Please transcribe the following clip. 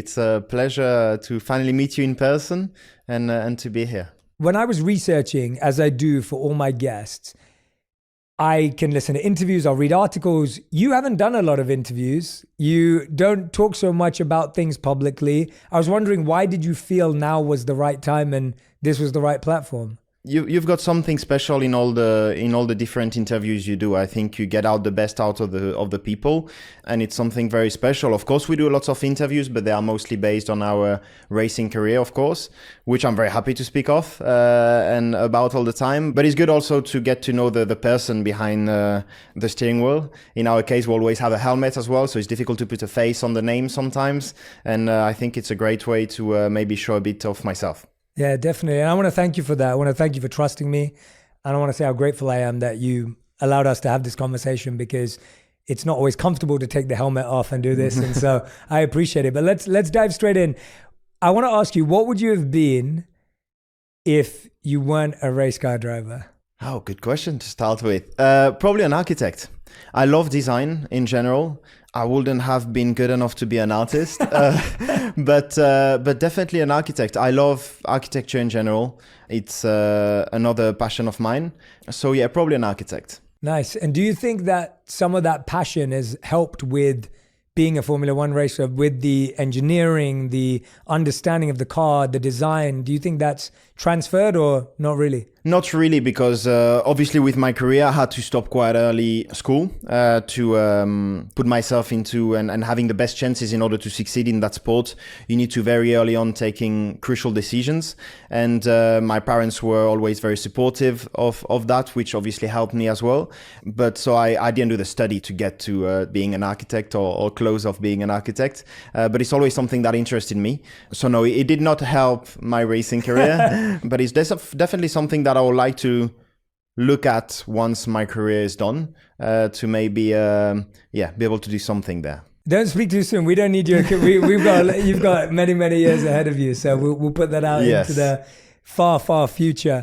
It's a pleasure to finally meet you in person and to be here. When I was researching, as I do for all my guests, I can listen to interviews, I'll read articles. You haven't done a lot of interviews. You don't talk so much about things publicly. I was wondering, why did you feel now was the right time and this was the right platform? You've got something special in all the different interviews you do. I think you get out the best out of the people, and it's something very special. Of course, we do lots of interviews, but they are mostly based on our racing career, of course, which I'm very happy to speak of and about all the time. But it's good also to get to know the person behind the steering wheel. In our case, we always have a helmet as well, so it's difficult to put a face on the name sometimes. And I think it's a great way to maybe show a bit of myself. Yeah, definitely. And I want to thank you for that. I want to thank you for trusting me. And I want to say how grateful I am that you allowed us to have this conversation, because it's not always comfortable to take the helmet off and do this. And so I appreciate it. But let's dive straight in. I want to ask you, what would you have been if you weren't a race car driver? Oh, good question to start with. Probably an architect. I love design in general. I wouldn't have been good enough to be an artist, but definitely an architect. I love architecture in general. It's another passion of mine. So yeah, probably an architect. Nice. And do you think that some of that passion has helped with being a Formula One racer, with the engineering, the understanding of the car, the design? Do you think that's transferred or not really? Not really, because obviously with my career, I had to stop quite early school to put myself into and having the best chances in order to succeed in that sport. You need to very early on taking crucial decisions. And my parents were always very supportive of that, which obviously helped me as well. But so I didn't do the study to get to being an architect or close of being an architect. But it's always something that interested me. So no, it did not help my racing career, but it's definitely something that I would like to look at once my career is done, to maybe be able to do something there. Don't speak too soon. We don't need you. You've got many years ahead of you, so we'll put that out into the far future.